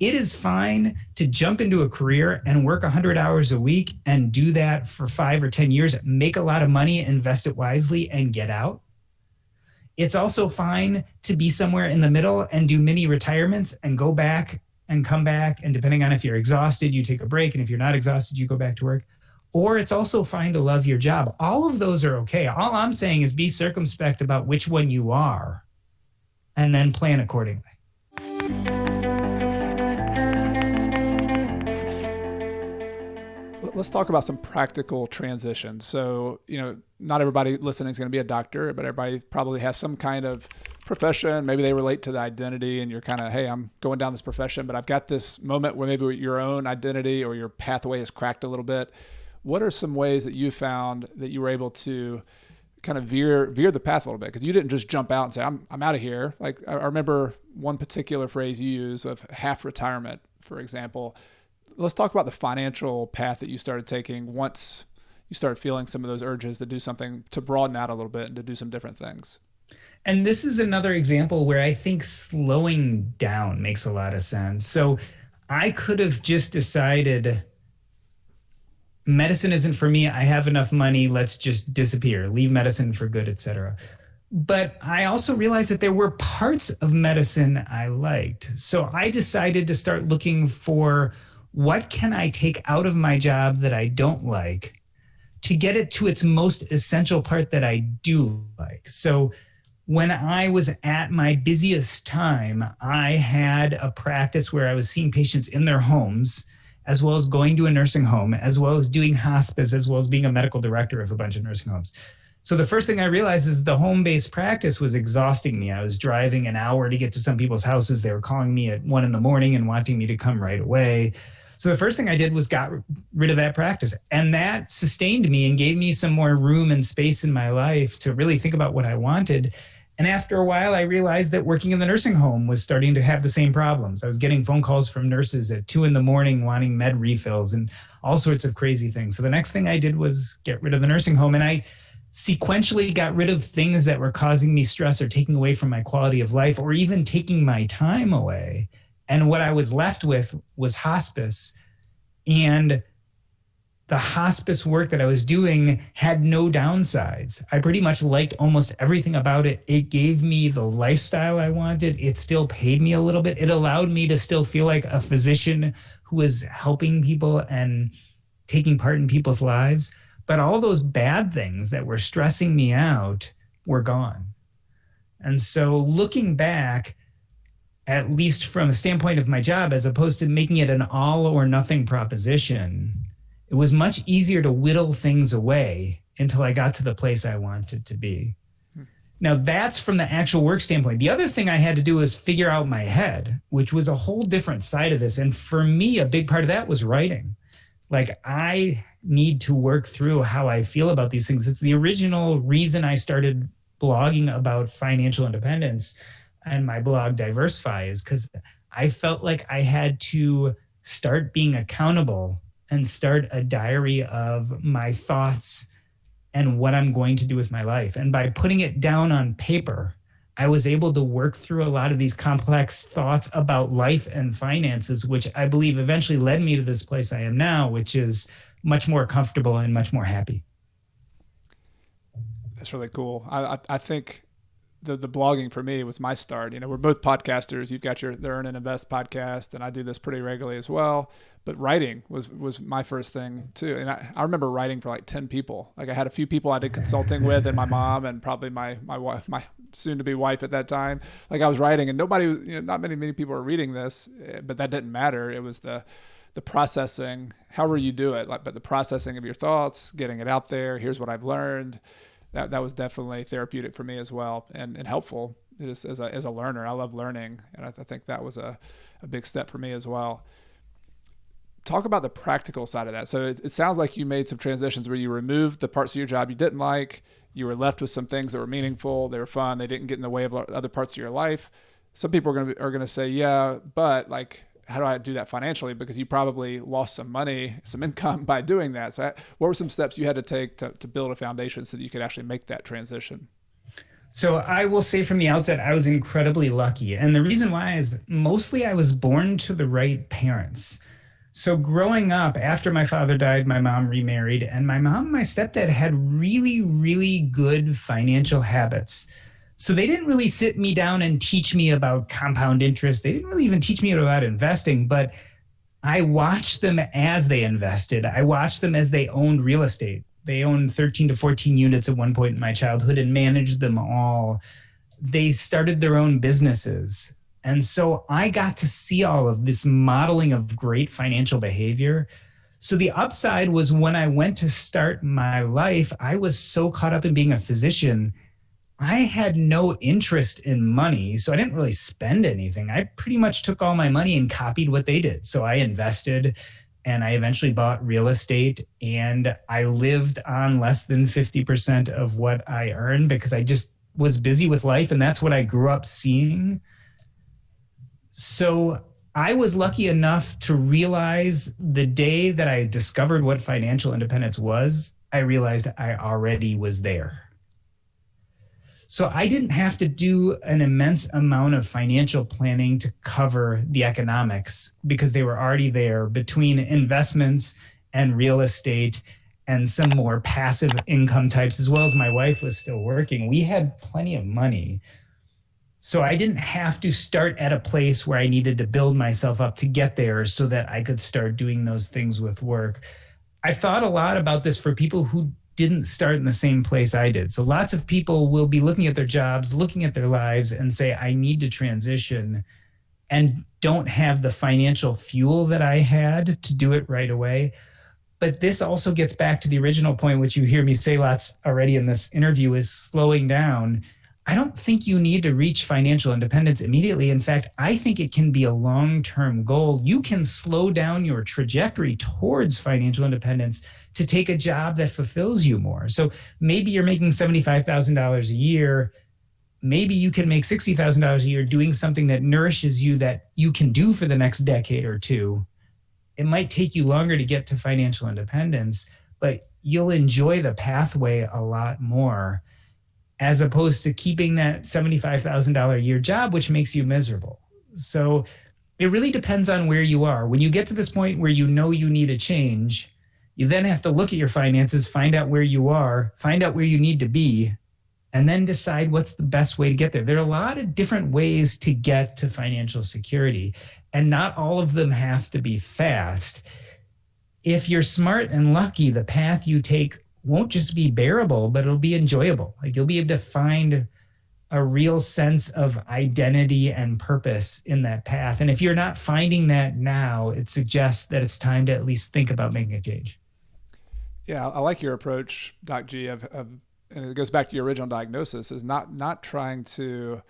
it is fine to jump into a career and work 100 hours a week and do that for 5 or 10 years, make a lot of money, invest it wisely, and get out. It's also fine to be somewhere in the middle and do mini retirements and go back and come back. And depending on if you're exhausted, you take a break. And if you're not exhausted, you go back to work. Or it's also fine to love your job. All of those are okay. All I'm saying is be circumspect about which one you are and then plan accordingly. Let's talk about some practical transitions. So, not everybody listening is going to be a doctor, but everybody probably has some kind of profession. Maybe they relate to the identity and you're kind of, hey, I'm going down this profession, but I've got this moment where maybe your own identity or your pathway is cracked a little bit. What are some ways that you found that you were able to kind of veer the path a little bit? Because you didn't just jump out and say, I'm out of here. Like I remember one particular phrase you used of half retirement, for example. Let's talk about the financial path that you started taking once you started feeling some of those urges to do something, to broaden out a little bit and to do some different things. And this is another example where I think slowing down makes a lot of sense. So I could have just decided medicine isn't for me. I have enough money. Let's just disappear, leave medicine for good, etc. But I also realized that there were parts of medicine I liked. So I decided to start looking for what can I take out of my job that I don't like to get it to its most essential part that I do like. So when I was at my busiest time, I had a practice where I was seeing patients in their homes, as well as going to a nursing home, as well as doing hospice, as well as being a medical director of a bunch of nursing homes. So the first thing I realized is the home-based practice was exhausting me. I was driving an hour to get to some people's houses. They were calling me at 1 a.m. and wanting me to come right away. So the first thing I did was got rid of that practice. And that sustained me and gave me some more room and space in my life to really think about what I wanted. And after a while, I realized that working in the nursing home was starting to have the same problems. I was getting phone calls from nurses at 2 a.m. wanting med refills and all sorts of crazy things. So the next thing I did was get rid of the nursing home. And I sequentially got rid of things that were causing me stress or taking away from my quality of life or even taking my time away. And what I was left with was hospice. And the hospice work that I was doing had no downsides. I pretty much liked almost everything about it. It gave me the lifestyle I wanted. It still paid me a little bit. It allowed me to still feel like a physician who was helping people and taking part in people's lives. But all those bad things that were stressing me out were gone. And so looking back, at least from a standpoint of my job, as opposed to making it an all or nothing proposition, it was much easier to whittle things away until I got to the place I wanted to be. Now that's from the actual work standpoint. The other thing I had to do was figure out my head, which was a whole different side of this. And for me, a big part of that was writing. Like I need to work through how I feel about these things. It's the original reason I started blogging about financial independence and my blog Diversify is because I felt like I had to start being accountable and start a diary of my thoughts and what I'm going to do with my life. And by putting it down on paper, I was able to work through a lot of these complex thoughts about life and finances, which I believe eventually led me to this place I am now, which is much more comfortable and much more happy. That's really cool. I think the blogging for me was my start. We're both podcasters. You've got the Earn and Invest podcast, and I do this pretty regularly as well. But writing was my first thing too. And I remember writing for like 10 people. Like I had a few people I did consulting with and my mom and probably my wife, my soon to be wife at that time. Like I was writing and nobody, not many people were reading this, but that didn't matter. It was the processing, however you do it, but the processing of your thoughts, getting it out there. Here's what I've learned. That was definitely therapeutic for me as well and helpful just as a learner. I love learning. And I think that was a big step for me as well. Talk about the practical side of that. So it sounds like you made some transitions where you removed the parts of your job you didn't like. You were left with some things that were meaningful. They were fun. They didn't get in the way of other parts of your life. Some people are going to say, yeah, but like, how do I do that financially? Because you probably lost some money, some income by doing that. So what were some steps you had to take to build a foundation so that you could actually make that transition? So I will say from the outset, I was incredibly lucky. And the reason why is mostly I was born to the right parents. So growing up, after my father died, my mom remarried, and my mom and my stepdad had really, really good financial habits. So they didn't really sit me down and teach me about compound interest. They didn't really even teach me about investing, but I watched them as they invested. I watched them as they owned real estate. They owned 13 to 14 units at one point in my childhood and managed them all. They started their own businesses. And so I got to see all of this modeling of great financial behavior. So the upside was when I went to start my life, I was so caught up in being a physician. I had no interest in money. So I didn't really spend anything. I pretty much took all my money and copied what they did. So I invested and I eventually bought real estate and I lived on less than 50% of what I earned because I just was busy with life. And that's what I grew up seeing. So I was lucky enough to realize the day that I discovered what financial independence was, I realized I already was there. So I didn't have to do an immense amount of financial planning to cover the economics because they were already there between investments and real estate and some more passive income types, as well as my wife was still working. We had plenty of money. So I didn't have to start at a place where I needed to build myself up to get there so that I could start doing those things with work. I thought a lot about this for people who didn't start in the same place I did. So lots of people will be looking at their jobs, looking at their lives and say, I need to transition and don't have the financial fuel that I had to do it right away. But this also gets back to the original point, which you hear me say lots already in this interview, is slowing down. I don't think you need to reach financial independence immediately. In fact, I think it can be a long-term goal. You can slow down your trajectory towards financial independence to take a job that fulfills you more. So maybe you're making $75,000 a year. Maybe you can make $60,000 a year doing something that nourishes you that you can do for the next decade or two. It might take you longer to get to financial independence, but you'll enjoy the pathway a lot more, as opposed to keeping that $75,000 a year job, which makes you miserable. So it really depends on where you are. When you get to this point where you know you need a change, you then have to look at your finances, find out where you are, find out where you need to be, and then decide what's the best way to get there. There are a lot of different ways to get to financial security, and not all of them have to be fast. If you're smart and lucky, the path you take won't just be bearable, but it'll be enjoyable. Like you'll be able to find a real sense of identity and purpose in that path. And if you're not finding that now, it suggests that it's time to at least think about making a change. Yeah, I like your approach, Doc G, and it goes back to your original diagnosis, is not trying to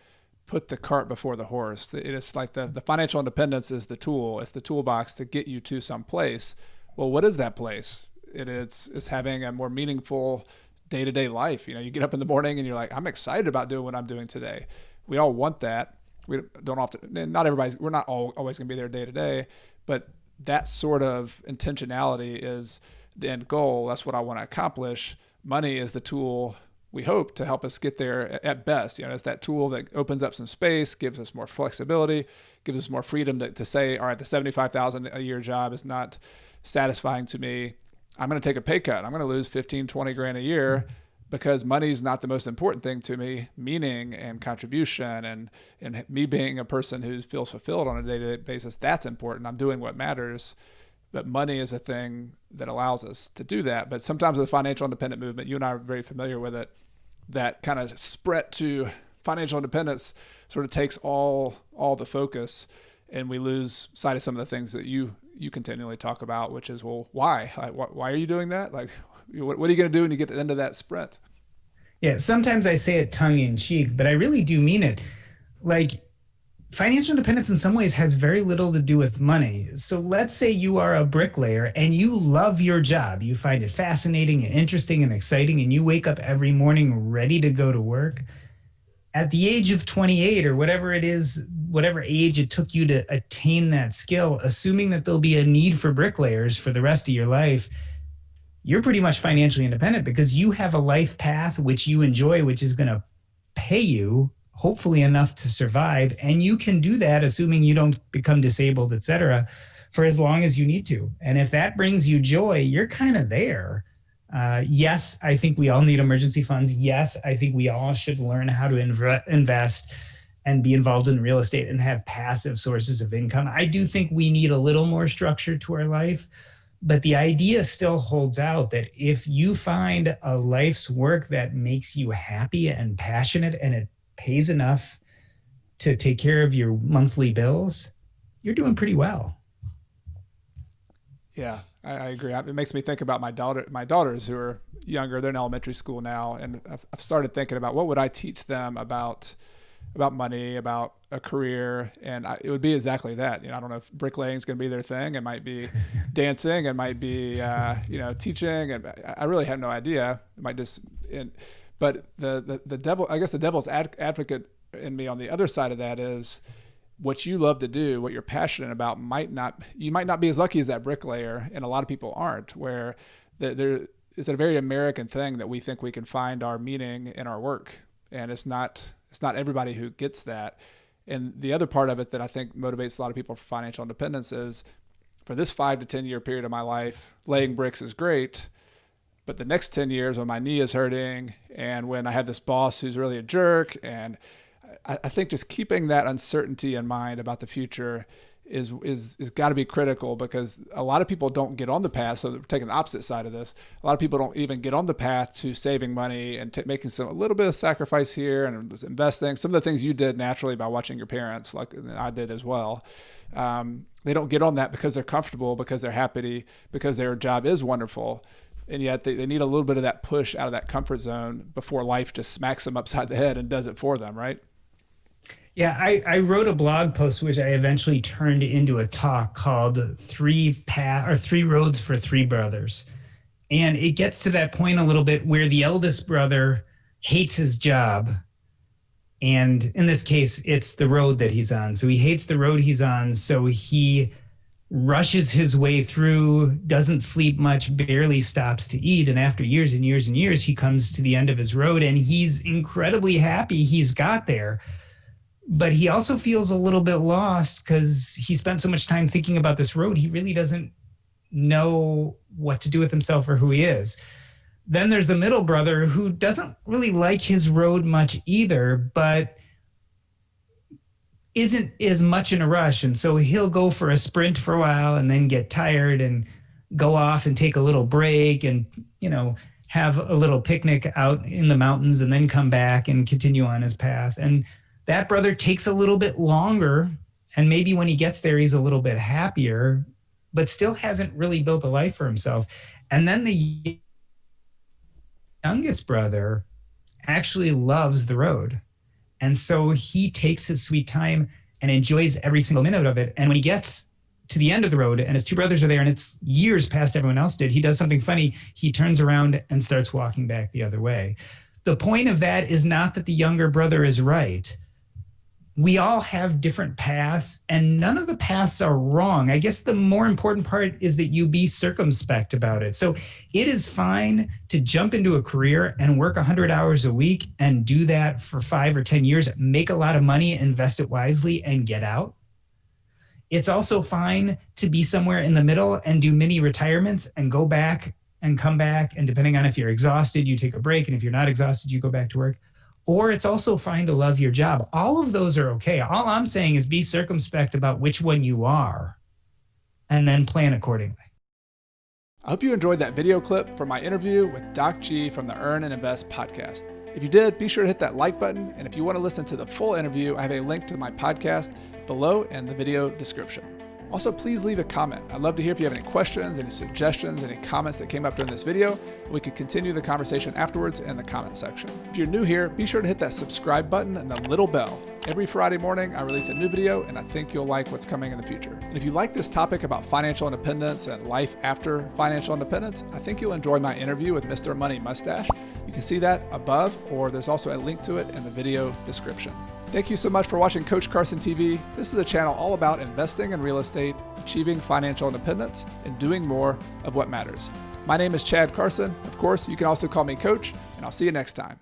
put the cart before the horse. It's like the financial independence is the tool. It's the toolbox to get you to some place. Well, what is that place? It's having a more meaningful day-to-day life. You know, you get up in the morning and you're like, I'm excited about doing what I'm doing today. We all want that. We don't often, not everybody's, we're not all always going to be there day to day, but that sort of intentionality is the end goal. That's what I want to accomplish. Money is the tool, we hope, to help us get there at best. You know, it's that tool that opens up some space, gives us more flexibility, gives us more freedom to say, all right, the $75,000 a year job is not satisfying to me. I'm going to take a pay cut. I'm going to lose 15, 20 grand a year because money is not the most important thing to me. Meaning and contribution and me being a person who feels fulfilled on a day-to-day basis, that's important. I'm doing what matters. But money is a thing that allows us to do that. But sometimes with the financial independent movement, you and I are very familiar with it, that kind of sprint to financial independence sort of takes all the focus, and we lose sight of some of the things that you continually talk about, which is, well, why? Like, why are you doing that? Like, what are you going to do when you get to the end of that sprint? Yeah, sometimes I say it tongue in cheek, but I really do mean it. Like, financial independence in some ways has very little to do with money. So let's say you are a bricklayer and you love your job. You find it fascinating and interesting and exciting, and you wake up every morning ready to go to work. At the age of 28 or whatever it is, whatever age it took you to attain that skill, assuming that there'll be a need for bricklayers for the rest of your life, you're pretty much financially independent because you have a life path which you enjoy, which is going to pay you hopefully enough to survive. And you can do that, assuming you don't become disabled, et cetera, for as long as you need to. And if that brings you joy, you're kind of there. Yes, I think we all need emergency funds. Yes, I think we all should learn how to invest and be involved in real estate and have passive sources of income. I do think we need a little more structure to our life, but the idea still holds out that if you find a life's work that makes you happy and passionate and it pays enough to take care of your monthly bills, you're doing pretty well. Yeah, I agree. It makes me think about my daughters who are younger. They're in elementary school now, and I've started thinking about what would I teach them about money, about a career, and it would be exactly that. I don't know if bricklaying is going to be their thing. It might be dancing. It might be teaching, and I really have no idea. It might just. But the devil, I guess the devil's advocate in me on the other side of that is, what you love to do, what you're passionate about, you might not be as lucky as that bricklayer, and a lot of people aren't, where there is a very American thing that we think we can find our meaning in our work. And it's not everybody who gets that. And the other part of it that I think motivates a lot of people for financial independence is, for this 5 to 10 year period of my life, laying bricks is great. But the next 10 years when my knee is hurting and when I have this boss who's really a jerk, and I think just keeping that uncertainty in mind about the future is got to be critical, because a lot of people don't get on the path. So they're taking the opposite side of this. A lot of people don't even get on the path to saving money and making a little bit of sacrifice here and investing. Some of the things you did naturally by watching your parents, like I did as well. They don't get on that because they're comfortable, because they're happy, because their job is wonderful. And yet they need a little bit of that push out of that comfort zone before life just smacks them upside the head and does it for them, right? Yeah, I wrote a blog post, which I eventually turned into a talk called Three Roads for Three Brothers. And it gets to that point a little bit where the eldest brother hates his job. And in this case, it's the road that he's on. So he hates the road he's on. So he rushes his way through, doesn't sleep much, barely stops to eat. And after years and years and years, he comes to the end of his road, and he's incredibly happy he's got there. But he also feels a little bit lost because he spent so much time thinking about this road. He really doesn't know what to do with himself or who he is. Then there's the middle brother who doesn't really like his road much either, but isn't as much in a rush. And so he'll go for a sprint for a while and then get tired and go off and take a little break and, have a little picnic out in the mountains and then come back and continue on his path. And that brother takes a little bit longer, and maybe when he gets there, he's a little bit happier, but still hasn't really built a life for himself. And then the youngest brother actually loves the road. And so he takes his sweet time and enjoys every single minute of it. And when he gets to the end of the road and his two brothers are there and it's years past everyone else did, he does something funny. He turns around and starts walking back the other way. The point of that is not that the younger brother is right. We all have different paths, and none of the paths are wrong. I guess the more important part is that you be circumspect about it. So it is fine to jump into a career and work 100 hours a week and do that for 5 or 10 years, make a lot of money, invest it wisely, and get out. It's also fine to be somewhere in the middle and do mini retirements and go back and come back. And depending on if you're exhausted, you take a break. And if you're not exhausted, you go back to work. Or it's also fine to love your job. All of those are okay. All I'm saying is be circumspect about which one you are and then plan accordingly. I hope you enjoyed that video clip from my interview with Doc G from the Earn and Invest podcast. If you did, be sure to hit that like button. And if you want to listen to the full interview, I have a link to my podcast below in the video description. Also, please leave a comment. I'd love to hear if you have any questions, any suggestions, any comments that came up during this video. We could continue the conversation afterwards in the comment section. If you're new here, be sure to hit that subscribe button and the little bell. Every Friday morning, I release a new video, and I think you'll like what's coming in the future. And if you like this topic about financial independence and life after financial independence, I think you'll enjoy my interview with Mr. Money Mustache. You can see that above, or there's also a link to it in the video description. Thank you so much for watching Coach Carson TV. This is a channel all about investing in real estate, achieving financial independence, and doing more of what matters. My name is Chad Carson. Of course, you can also call me Coach, and I'll see you next time.